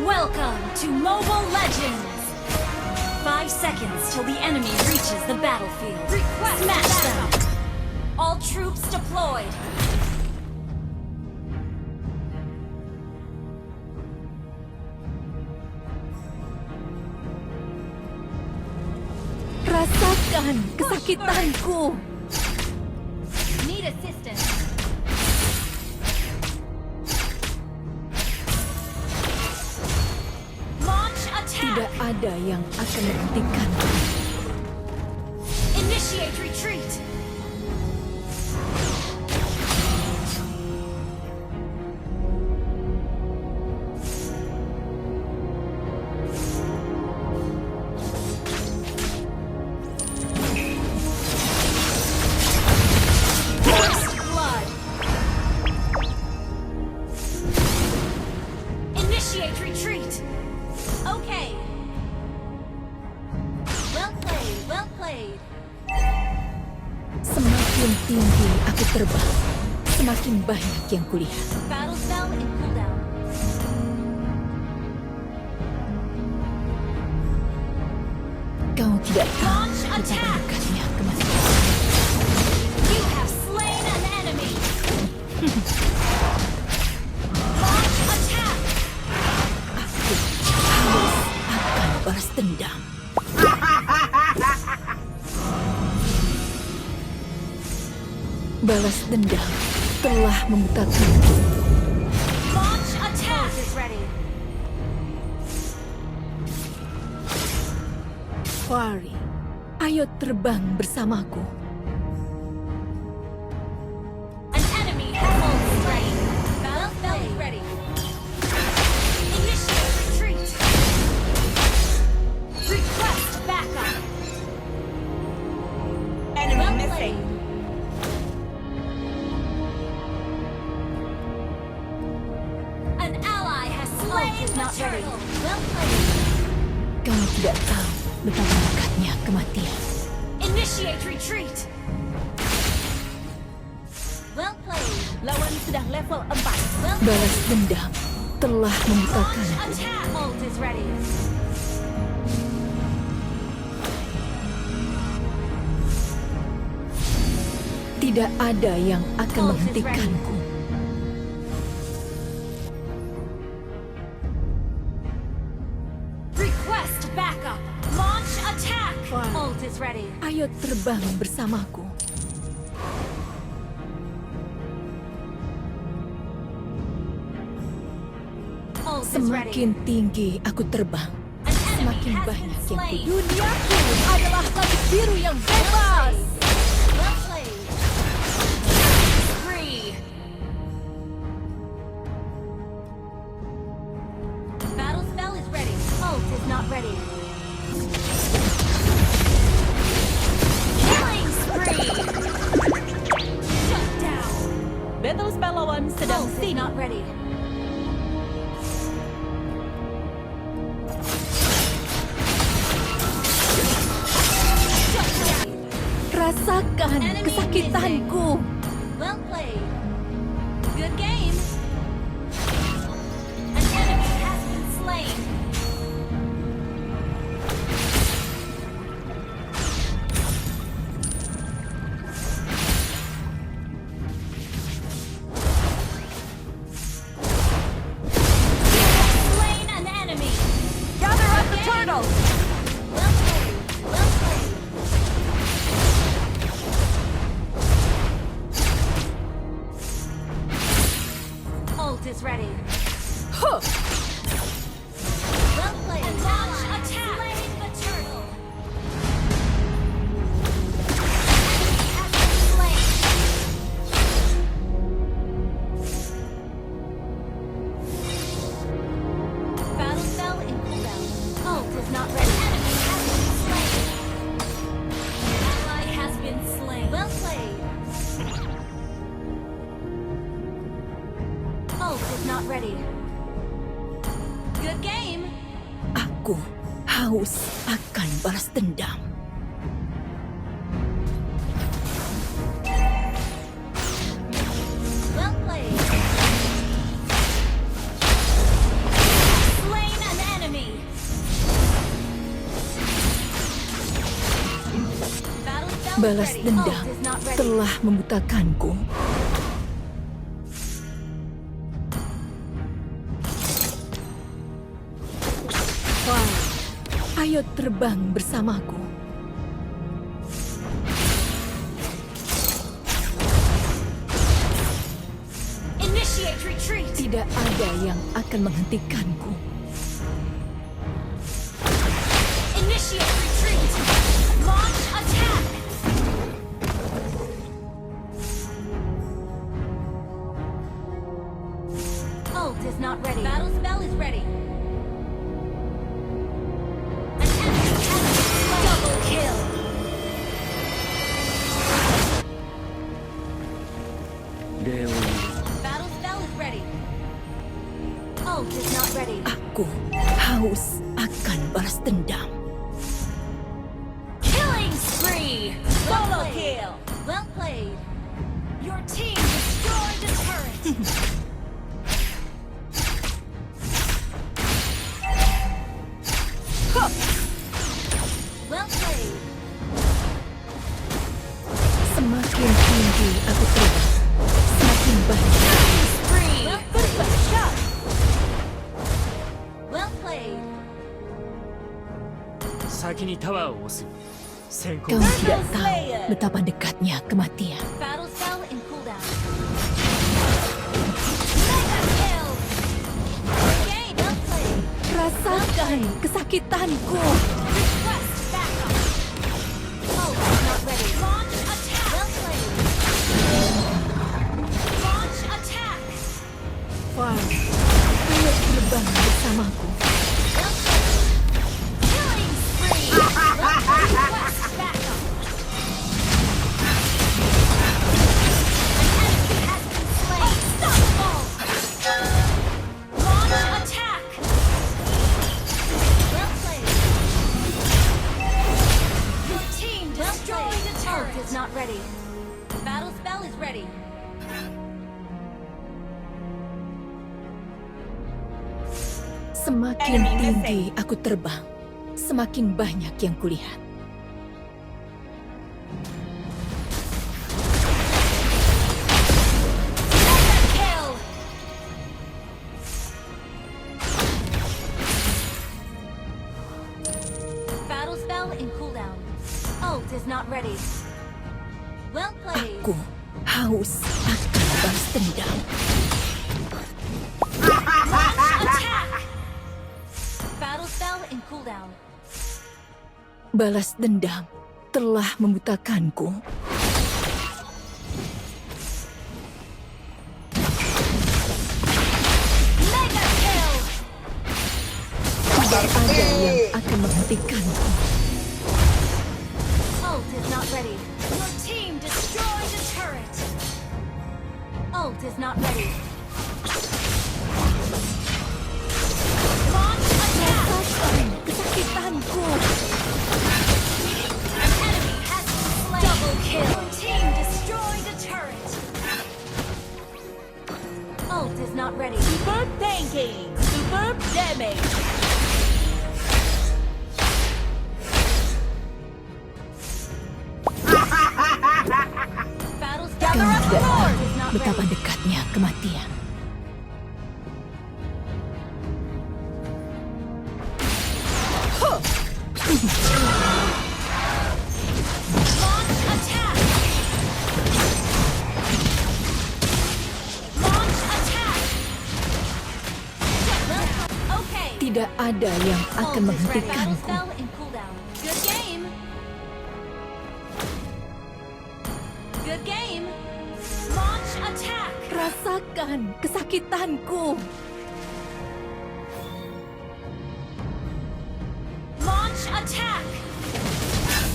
Welcome to Mobile Legends! 5 seconds till the enemy reaches the battlefield. Smash them! All troops deployed! Rasakan kesakitanku. Need assistance. Launch attack! Tidak ada yang akan menghentikan. Initiate retreat! First blood! Initiate retreat! Okay. Well played, well played. Semakin tinggi aku terbang, semakin banyak yang kulihat. Battle spell in cooldown. Kau tidak tahu Launch betapa attack! dekatnya kematian. You have slain an enemy. Launch attack! Aku harus akan balas dendam. Balas dendam telah membutakanku. Launch attack! Is ready. Fari, ayo terbang bersamaku. An enemy has been slain. Battle spell is ready. Initiate retreat. Request backup. Enemy Well missing. played. An ally has slain the turtle. Well played. Kau tidak tahu betapa dekatnya kematian. Initiate retreat. Well played. Lawan sedang level 4. Well Balas dendam telah Launch membutakanku. attack. Ult is ready. Tidak ada yang akan Ult is menghentikanku. Request backup. Launch attack. Fine. Ult is ready. Ayo terbang bersamaku. Ult is ready. Semakin tinggi aku terbang, An enemy semakin has banyak been yang slain. ku. Duniaku adalah langit biru yang bebas. Well played. Spree. Battle spell is ready. Ult is not ready. Killing spree. Shut down. Battle spell lawan sedang Ult is not ready. Shut down. Rasakan Enemy kesakitanku. Well played. Good game. An enemy has been slain. Slain an enemy. Gather up the Game. turtle. Well played. Well played. Ult is ready. Huh. Well played. And launch attack. Slaying the turtle. Enemy has been slain. Battle spell in cooldown. Ult is not ready. Enemy has been slain. Ally has been slain. Well played. Ult is not ready. Good game. Aku haus akan balas dendam. Well played. Slain Balas dendam telah membutakanku. Wah, ayo terbang bersamaku. Initiate retreat. Tidak ada yang akan menghentikanku. Initiate retreat. Launch attack. Ult is not ready. Battle spell is ready. An enemy has been slain. Double kill. Battle spell is ready. Ult is not ready. Aku haus akan balas dendam. Killing spree. Solo kill. Well played. Your team destroyed the turret. Well played. Semakin tinggi aku terbang, semakin banyak. Spree. First shot. Well played. 先にタワーを押す先行 Kau tidak tahu betapa dekatnya kematian. Battle spell in cooldown. Mega kill. Game. Well played. Rasakan kesakitanku. Request backup. Ult is not ready. Launch attack. Well played. Launch attack. Wah, ayo terbang bersamaku. Well played. Killing spree. Request backup. An enemy has been slain. Unstoppable. Launch attack. Well played. Your team destroyed the turret. Ult is not ready. Battle spell is ready. Semakin tinggi aku terbang, semakin banyak yang kulihat. Kill. Battle spell in cooldown. Ult is not ready. Well played. Aku haus akan balas dendam. Launch attack. Battle spell in cooldown. Balas dendam telah membutakanku. Mega kill. Tidak ada yang akan menghentikanku. Ult is not ready. Your team destroyed the turret. Ult is not ready. Launch attack. Rasakan kesakitanku. An enemy has been slain. Double kill. Your team destroyed the turret. Ult is not ready. Superb tanking. Superb damage. Battle Kau gather up tidak more. tahu Is not betapa ready. dekatnya kematian. Launch attack. Launch attack. Okay. Tidak ada yang akan Ult is ready. Battle menghentikanku. spell in cooldown. Good game. Good game. Launch attack. Rasakan kesakitanku. Launch attack.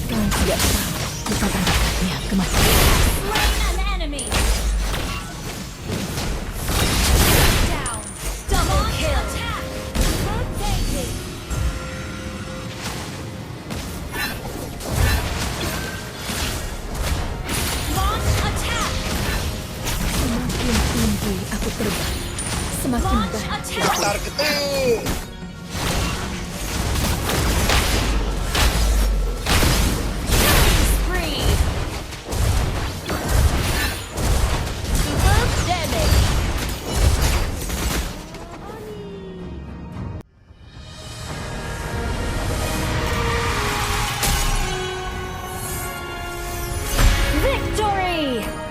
Kau tidak tahu betapa dekatnya kematian. Slain an enemy. Down. Double kill. Attack. Superb tanking. Launch attack. Semakin tinggi aku terbang, semakin Launch banyak. attack. Spree. Victory!